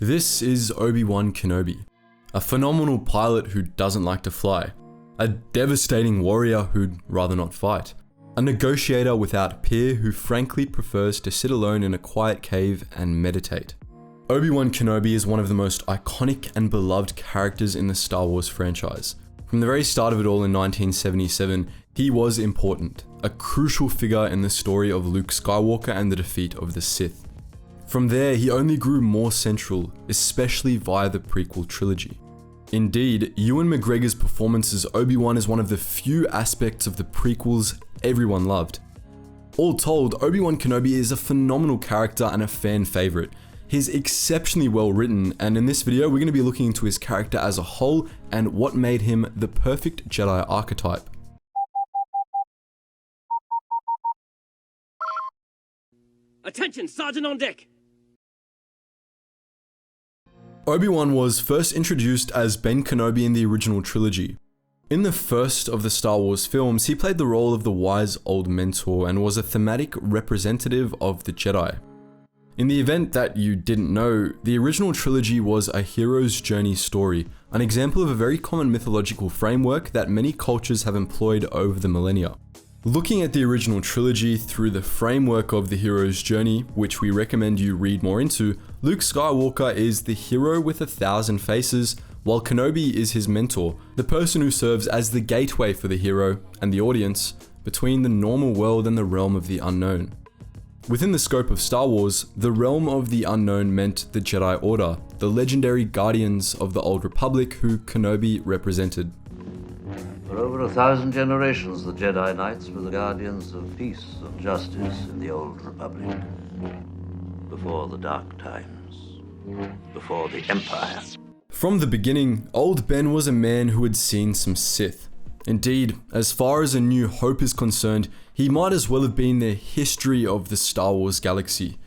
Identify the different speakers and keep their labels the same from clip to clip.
Speaker 1: This is Obi-Wan Kenobi, a phenomenal pilot who doesn't like to fly, a devastating warrior who'd rather not fight, a negotiator without peer who frankly prefers to sit alone in a quiet cave and meditate. Obi-Wan Kenobi is one of the most iconic and beloved characters in the Star Wars franchise. From the very start of it all in 1977, he was important, a crucial figure in the story of Luke Skywalker and the defeat of the Sith. From there, he only grew more central, especially via the prequel trilogy. Indeed, Ewan McGregor's performance as Obi-Wan is one of the few aspects of the prequels everyone loved. All told, Obi-Wan Kenobi is a phenomenal character and a fan favorite. He's exceptionally well written, and in this video we're going to be looking into his character as a whole and what made him the perfect Jedi archetype.
Speaker 2: Attention, Sergeant on deck!
Speaker 1: Obi-Wan was first introduced as Ben Kenobi in the original trilogy. In the first of the Star Wars films, he played the role of the wise old mentor and was a thematic representative of the Jedi. In the event that you didn't know, the original trilogy was a hero's journey story, an example of a very common mythological framework that many cultures have employed over the millennia. Looking at the original trilogy through the framework of the hero's journey, which we recommend you read more into, Luke Skywalker is the hero with 1,000 faces, while Kenobi is his mentor, the person who serves as the gateway for the hero and the audience between the normal world and the realm of the unknown. Within the scope of Star Wars, the realm of the unknown meant the Jedi Order, the legendary guardians of the Old Republic who Kenobi represented.
Speaker 3: For over 1,000 generations, the Jedi Knights were the guardians of peace and justice in the Old Republic. Before the Dark Times. Before the Empire.
Speaker 1: From the beginning, Old Ben was a man who had seen some Sith. Indeed, as far as A New Hope is concerned, he might as well have been the history of the Star Wars galaxy.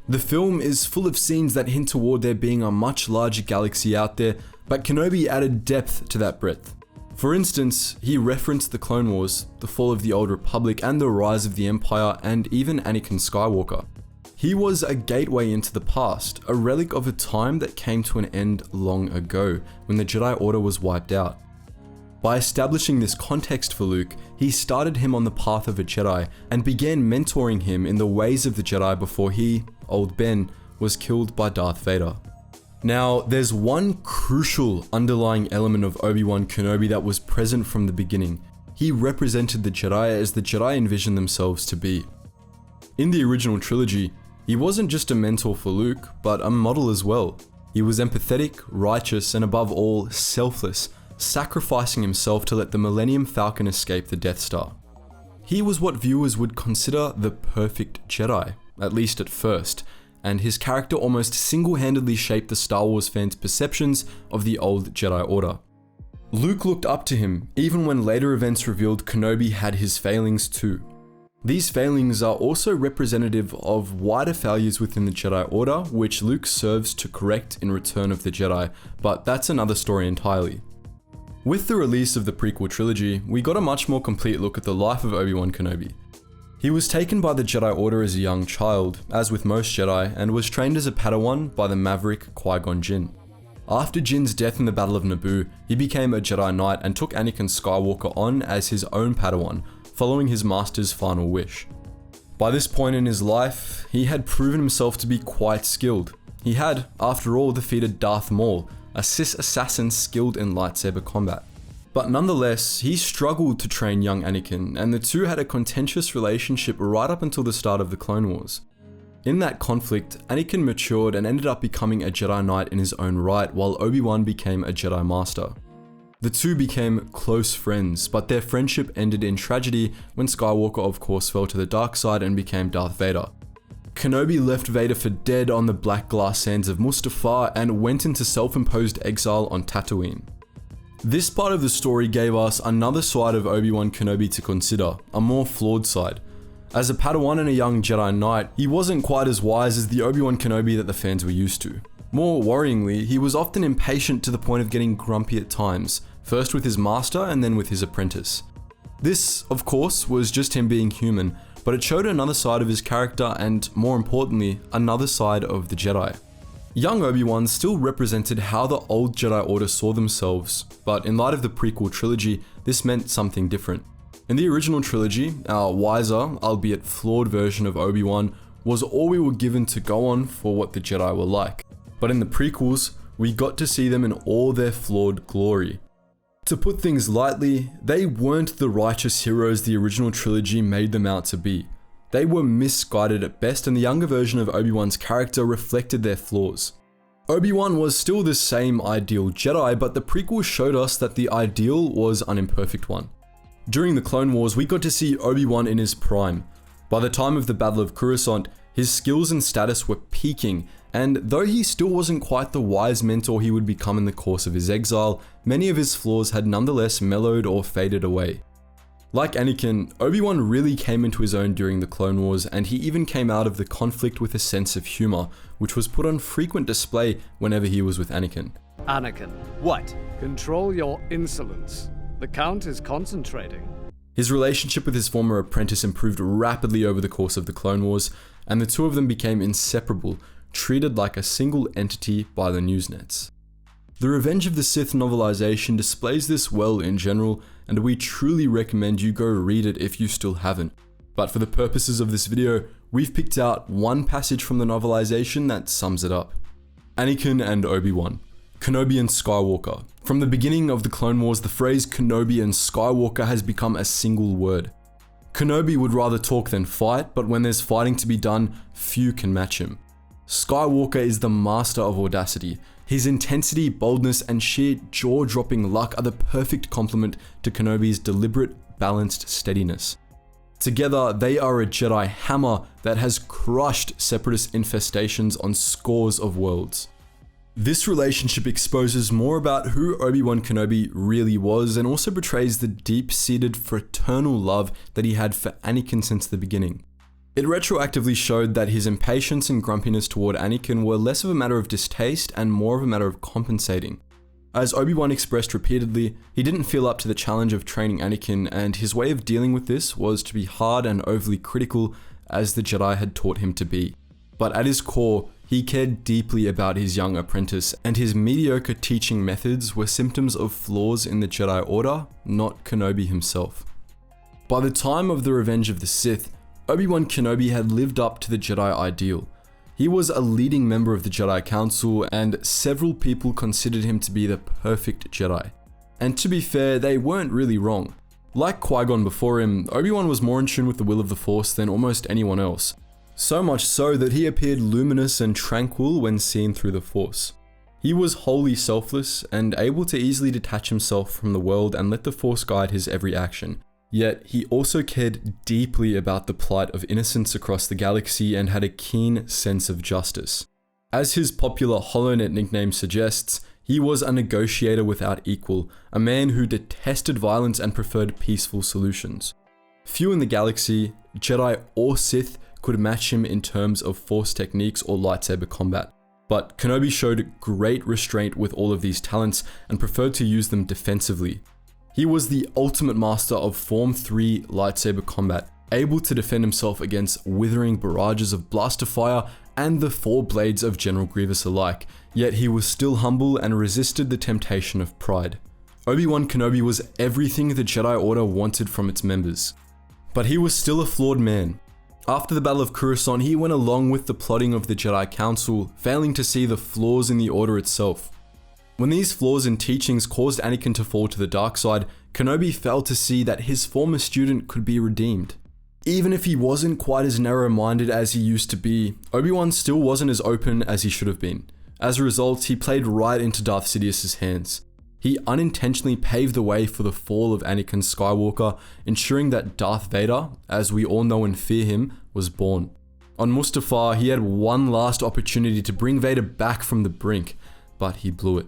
Speaker 1: The film is full of scenes that hint toward there being a much larger galaxy out there, but Kenobi added depth to that breadth. For instance, he referenced the Clone Wars, the fall of the Old Republic, and the rise of the Empire, and even Anakin Skywalker. He was a gateway into the past, a relic of a time that came to an end long ago, when the Jedi Order was wiped out. By establishing this context for Luke, he started him on the path of a Jedi, and began mentoring him in the ways of the Jedi before he, Old Ben, was killed by Darth Vader. Now, there's one crucial underlying element of Obi-Wan Kenobi that was present from the beginning. He represented the Jedi as the Jedi envisioned themselves to be. In the original trilogy, he wasn't just a mentor for Luke, but a model as well. He was empathetic, righteous, and above all, selfless, sacrificing himself to let the Millennium Falcon escape the Death Star. He was what viewers would consider the perfect Jedi, at least at first, and his character almost single-handedly shaped the Star Wars fans' perceptions of the old Jedi Order. Luke looked up to him, even when later events revealed Kenobi had his failings too. These failings are also representative of wider failures within the Jedi Order, which Luke serves to correct in Return of the Jedi, but that's another story entirely. With the release of the prequel trilogy, we got a much more complete look at the life of Obi-Wan Kenobi. He was taken by the Jedi Order as a young child, as with most Jedi, and was trained as a Padawan by the maverick Qui-Gon Jinn. After Jinn's death in the Battle of Naboo, he became a Jedi Knight and took Anakin Skywalker on as his own Padawan, following his master's final wish. By this point in his life, he had proven himself to be quite skilled. He had, after all, defeated Darth Maul, a Sith assassin skilled in lightsaber combat. But nonetheless, he struggled to train young Anakin, and the two had a contentious relationship right up until the start of the Clone Wars. In that conflict, Anakin matured and ended up becoming a Jedi Knight in his own right, while Obi-Wan became a Jedi Master. The two became close friends, but their friendship ended in tragedy when Skywalker of course fell to the dark side and became Darth Vader. Kenobi left Vader for dead on the black glass sands of Mustafar and went into self-imposed exile on Tatooine. This part of the story gave us another side of Obi-Wan Kenobi to consider, a more flawed side. As a Padawan and a young Jedi Knight, he wasn't quite as wise as the Obi-Wan Kenobi that the fans were used to. More worryingly, he was often impatient to the point of getting grumpy at times, first with his master and then with his apprentice. This, of course, was just him being human, but it showed another side of his character and, more importantly, another side of the Jedi. Young Obi-Wan still represented how the old Jedi Order saw themselves, but in light of the prequel trilogy, this meant something different. In the original trilogy, our wiser, albeit flawed version of Obi-Wan was all we were given to go on for what the Jedi were like. But in the prequels, we got to see them in all their flawed glory. To put things lightly, they weren't the righteous heroes the original trilogy made them out to be. They were misguided at best, and the younger version of Obi-Wan's character reflected their flaws. Obi-Wan was still the same ideal Jedi, but the prequels showed us that the ideal was an imperfect one. During the Clone Wars, we got to see Obi-Wan in his prime. By the time of the Battle of Coruscant, his skills and status were peaking, and though he still wasn't quite the wise mentor he would become in the course of his exile, many of his flaws had nonetheless mellowed or faded away. Like Anakin, Obi-Wan really came into his own during the Clone Wars, and he even came out of the conflict with a sense of humor, which was put on frequent display whenever he was with Anakin.
Speaker 4: Anakin, what? Control your insolence. The Count is concentrating.
Speaker 1: His relationship with his former apprentice improved rapidly over the course of the Clone Wars, and the two of them became inseparable, treated like a single entity by the newsnets. The Revenge of the Sith novelization displays this well in general, and we truly recommend you go read it if you still haven't. But for the purposes of this video, we've picked out one passage from the novelization that sums it up. Anakin and Obi-Wan. Kenobi and Skywalker. From the beginning of the Clone Wars, the phrase Kenobi and Skywalker has become a single word. Kenobi would rather talk than fight, but when there's fighting to be done, few can match him. Skywalker is the master of audacity. His intensity, boldness, and sheer jaw-dropping luck are the perfect complement to Kenobi's deliberate, balanced steadiness. Together, they are a Jedi hammer that has crushed separatist infestations on scores of worlds. This relationship exposes more about who Obi-Wan Kenobi really was, and also portrays the deep-seated fraternal love that he had for Anakin since the beginning. It retroactively showed that his impatience and grumpiness toward Anakin were less of a matter of distaste and more of a matter of compensating. As Obi-Wan expressed repeatedly, he didn't feel up to the challenge of training Anakin, and his way of dealing with this was to be hard and overly critical, as the Jedi had taught him to be. But at his core, he cared deeply about his young apprentice, and his mediocre teaching methods were symptoms of flaws in the Jedi Order, not Kenobi himself. By the time of the Revenge of the Sith, Obi-Wan Kenobi had lived up to the Jedi ideal. He was a leading member of the Jedi Council, and several people considered him to be the perfect Jedi. And to be fair, they weren't really wrong. Like Qui-Gon before him, Obi-Wan was more in tune with the will of the Force than almost anyone else. So much so that he appeared luminous and tranquil when seen through the Force. He was wholly selfless and able to easily detach himself from the world and let the Force guide his every action. Yet, he also cared deeply about the plight of innocents across the galaxy and had a keen sense of justice. As his popular HoloNet nickname suggests, he was a negotiator without equal, a man who detested violence and preferred peaceful solutions. Few in the galaxy, Jedi or Sith, could match him in terms of Force techniques or lightsaber combat. But Kenobi showed great restraint with all of these talents and preferred to use them defensively. He was the ultimate master of Form 3 lightsaber combat, able to defend himself against withering barrages of blaster fire and the four blades of General Grievous alike, yet he was still humble and resisted the temptation of pride. Obi-Wan Kenobi was everything the Jedi Order wanted from its members. But he was still a flawed man. After the Battle of Coruscant, he went along with the plotting of the Jedi Council, failing to see the flaws in the Order itself. When these flaws in teachings caused Anakin to fall to the dark side, Kenobi failed to see that his former student could be redeemed. Even if he wasn't quite as narrow-minded as he used to be, Obi-Wan still wasn't as open as he should have been. As a result, he played right into Darth Sidious's hands. He unintentionally paved the way for the fall of Anakin Skywalker, ensuring that Darth Vader, as we all know and fear him, was born. On Mustafar, he had one last opportunity to bring Vader back from the brink, but he blew it.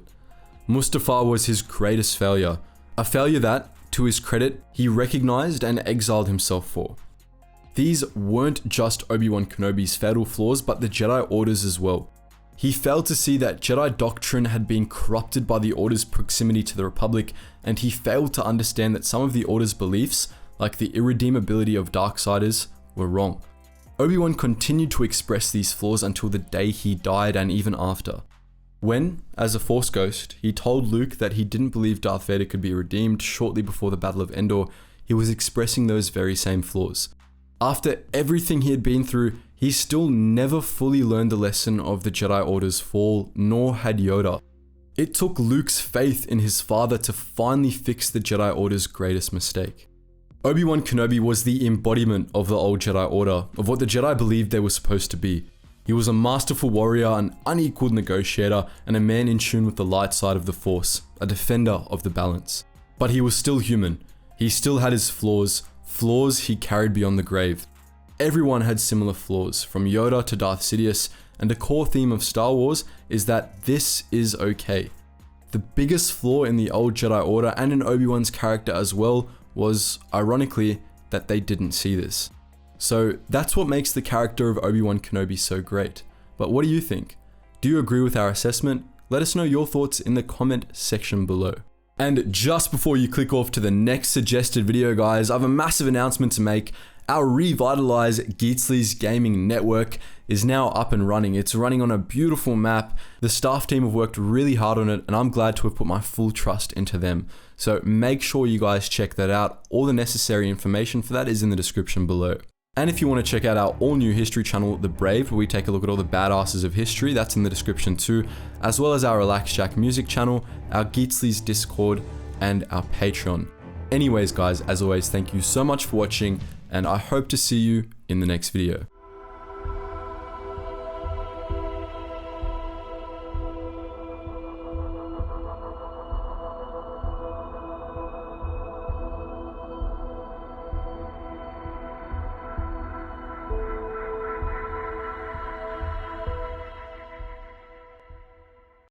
Speaker 1: Mustafar was his greatest failure, a failure that, to his credit, he recognized and exiled himself for. These weren't just Obi-Wan Kenobi's fatal flaws, but the Jedi Order's as well. He failed to see that Jedi doctrine had been corrupted by the Order's proximity to the Republic, and he failed to understand that some of the Order's beliefs, like the irredeemability of Darksiders, were wrong. Obi-Wan continued to express these flaws until the day he died and even after. When, as a Force ghost, he told Luke that he didn't believe Darth Vader could be redeemed shortly before the Battle of Endor, he was expressing those very same flaws. After everything he had been through, he still never fully learned the lesson of the Jedi Order's fall, nor had Yoda. It took Luke's faith in his father to finally fix the Jedi Order's greatest mistake. Obi-Wan Kenobi was the embodiment of the old Jedi Order, of what the Jedi believed they were supposed to be. He was a masterful warrior, an unequaled negotiator, and a man in tune with the light side of the Force, a defender of the balance. But he was still human. He still had his flaws he carried beyond the grave. Everyone had similar flaws, from Yoda to Darth Sidious, and a core theme of Star Wars is that this is okay. The biggest flaw in the old Jedi Order and in Obi-Wan's character as well was, ironically, that they didn't see this. So that's what makes the character of Obi-Wan Kenobi so great. But what do you think? Do you agree with our assessment? Let us know your thoughts in the comment section below. And just before you click off to the next suggested video, guys, I have a massive announcement to make. Our revitalized Geetsly's gaming network is now up and running. It's running on a beautiful map. The staff team have worked really hard on it, and I'm glad to have put my full trust into them. So make sure you guys check that out. All the necessary information for that is in the description below. And if you want to check out our all-new history channel, The Brave, where we take a look at all the badasses of history, that's in the description too, as well as our Relax Jack music channel, our Geetsly's Discord, and our Patreon. Anyways, guys, as always, thank you so much for watching, and I hope to see you in the next video.